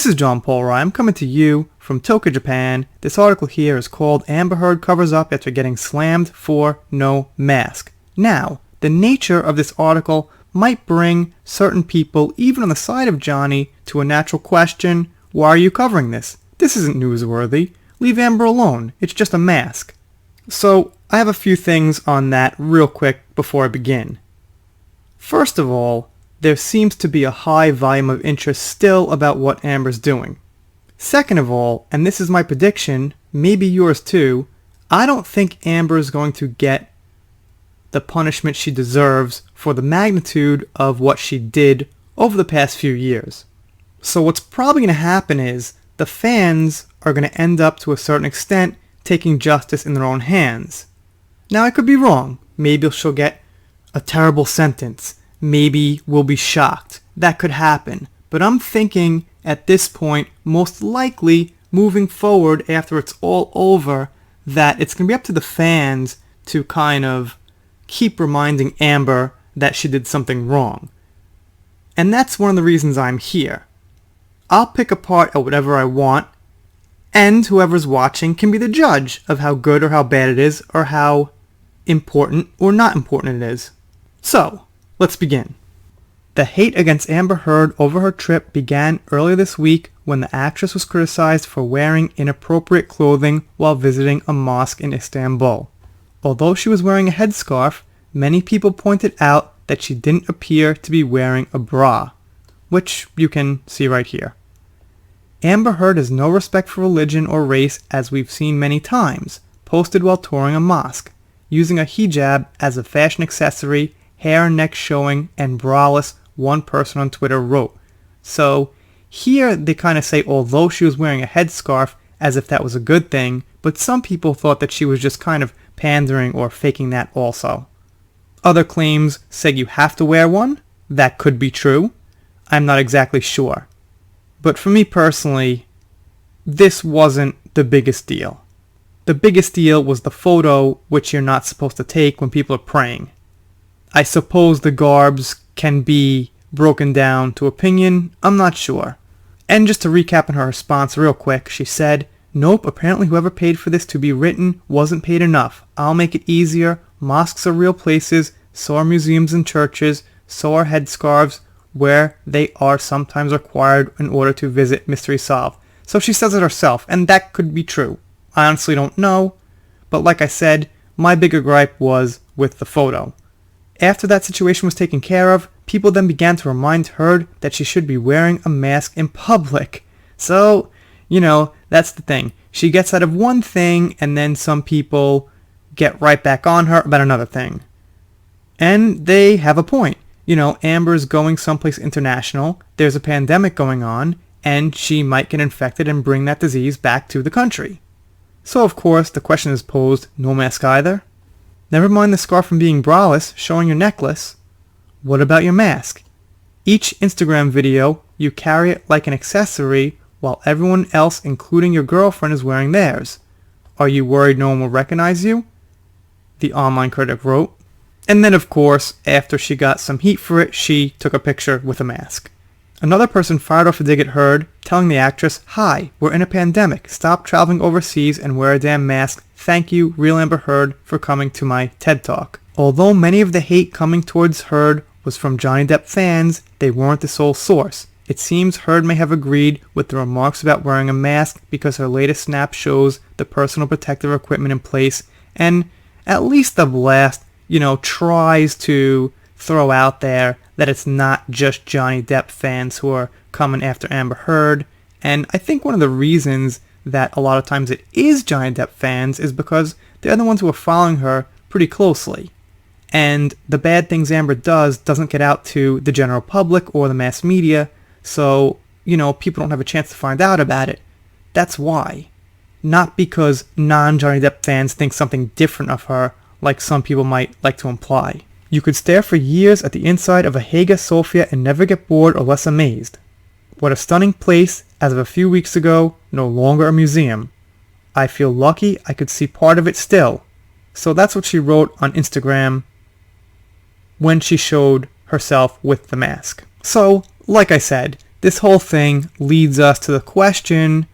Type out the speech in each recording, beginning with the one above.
This is John Paul Rye. I'm coming to you from Tokyo, Japan. This article here is called Amber Heard Covers Up After Getting Slammed for No Mask. Now, the nature of this article might bring certain people, even on the side of Johnny, to a natural question: why are you covering this? This isn't newsworthy. Leave Amber alone. It's just a mask. So, I have a few things on that real quick before I begin. First of all, there seems to be a high volume of interest still about what Amber's doing. Second of all, and this is my prediction, maybe yours too, I don't think Amber is going to get the punishment she deserves for the magnitude of what she did over the past few years. So what's probably going to happen is the fans are going to end up, to a certain extent, taking justice in their own hands. Now, I could be wrong. Maybe she'll get a terrible sentence. Maybe we'll be shocked. That could happen. But I'm thinking at this point, most likely moving forward after it's all over, that it's going to be up to the fans to kind of keep reminding Amber that she did something wrong. And that's one of the reasons I'm here. I'll pick apart at whatever I want, and whoever's watching can be the judge of how good or how bad it is, or how important or not important it is. So, let's begin. The hate against Amber Heard over her trip began earlier this week when the actress was criticized for wearing inappropriate clothing while visiting a mosque in Istanbul. Although she was wearing a headscarf, many people pointed out that she didn't appear to be wearing a bra, which you can see right here. Amber Heard has no respect for religion or race, as we've seen many times, posted while touring a mosque, using a hijab as a fashion accessory, hair and neck showing, and braless, one person on Twitter wrote. So here they kind of say although she was wearing a headscarf, as if that was a good thing, but some people thought that she was just kind of pandering or faking that also. Other claims say you have to wear one. That could be true. I'm not exactly sure. But for me personally, this wasn't the biggest deal. The biggest deal was the photo, which you're not supposed to take when people are praying. I suppose the garbs can be broken down to opinion. I'm not sure. And just to recap on her response real quick, she said, "Nope, apparently whoever paid for this to be written wasn't paid enough. I'll make it easier. Mosques are real places, so are museums and churches, so are headscarves, where they are sometimes required in order to visit Mystery Solve." So she says it herself, and that could be true. I honestly don't know, but like I said, my bigger gripe was with the photo. After that situation was taken care of, people then began to remind Heard that she should be wearing a mask in public. So, that's the thing. She gets out of one thing, and then some people get right back on her about another thing. And they have a point. Amber's going someplace international, there's a pandemic going on, and she might get infected and bring that disease back to the country. So of course, the question is posed, no mask either? Never mind the scarf from being braless, showing your necklace. What about your mask? Each Instagram video, you carry it like an accessory, while everyone else, including your girlfriend, is wearing theirs. Are you worried no one will recognize you? The online critic wrote. And then, of course, after she got some heat for it, she took a picture with a mask. Another person fired off a dig at Heard, telling the actress, "Hi, we're in a pandemic. Stop traveling overseas and wear a damn mask. Thank you, Real Amber Heard, for coming to my TED Talk." Although many of the hate coming towards Heard was from Johnny Depp fans, they weren't the sole source. It seems Heard may have agreed with the remarks about wearing a mask because her latest snap shows the personal protective equipment in place, and at least the blast tries to throw out there that it's not just Johnny Depp fans who are coming after Amber Heard. And I think one of the reasons that a lot of times it is Johnny Depp fans is because they're the ones who are following her pretty closely. And the bad things Amber does doesn't get out to the general public or the mass media, so, people don't have a chance to find out about it. That's why. Not because non-Johnny Depp fans think something different of her, like some people might like to imply. You could stare for years at the inside of a Hagia Sophia and never get bored or less amazed. What a stunning place, as of a few weeks ago, no longer a museum. I feel lucky I could see part of it still. So that's what she wrote on Instagram when she showed herself with the mask. So, like I said, this whole thing leads us to the question,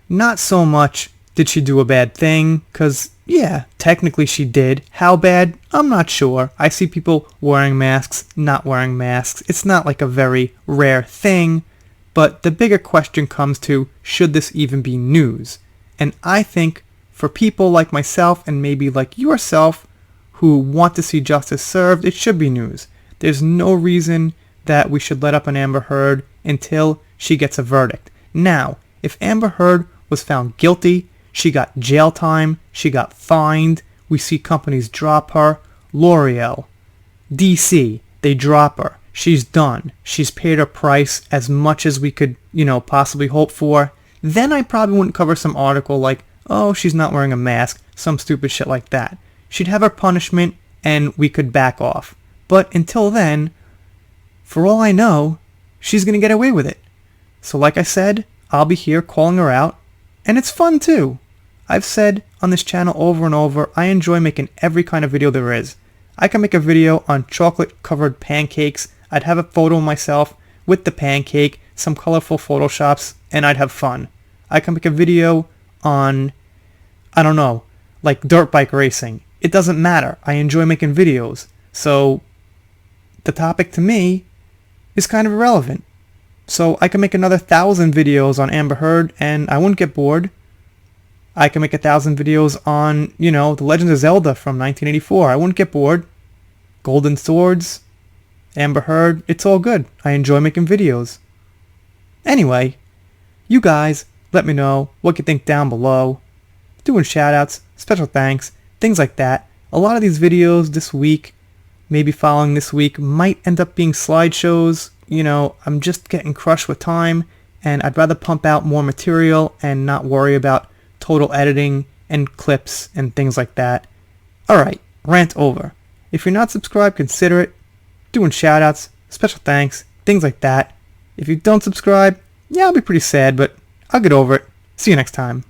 not so much did she do a bad thing, because yeah, technically she did. How bad? I'm not sure. I see people wearing masks, not wearing masks. It's not like a very rare thing, but the bigger question comes to, should this even be news? And I think for people like myself and maybe like yourself who want to see justice served, it should be news. There's no reason that we should let up on Amber Heard until she gets a verdict. Now, if Amber Heard was found guilty, she got jail time, she got fined, we see companies drop her. L'Oreal, DC, they drop her. She's done. She's paid her price as much as we could, possibly hope for. Then I probably wouldn't cover some article like, oh, she's not wearing a mask, some stupid shit like that. She'd have her punishment and we could back off. But until then, for all I know, she's going to get away with it. So like I said, I'll be here calling her out. And it's fun too. I've said on this channel over and over, I enjoy making every kind of video there is. I can make a video on chocolate-covered pancakes. I'd have a photo of myself with the pancake, some colorful photoshops, and I'd have fun. I can make a video on, I don't know, like dirt bike racing. It doesn't matter. I enjoy making videos. So the topic to me is kind of irrelevant. So I can make another 1,000 videos on Amber Heard and I wouldn't get bored. I can make 1,000 videos on, The Legend of Zelda from 1984. I wouldn't get bored. Golden Swords, Amber Heard, it's all good. I enjoy making videos. Anyway, you guys let me know what you think down below. Doing shoutouts, special thanks, things like that. A lot of these videos this week, maybe following this week, might end up being slideshows. I'm just getting crushed with time, and I'd rather pump out more material and not worry about total editing and clips and things like that. Alright, rant over. If you're not subscribed, consider it. Doing shoutouts, special thanks, things like that. If you don't subscribe, yeah, I'll be pretty sad, but I'll get over it. See you next time.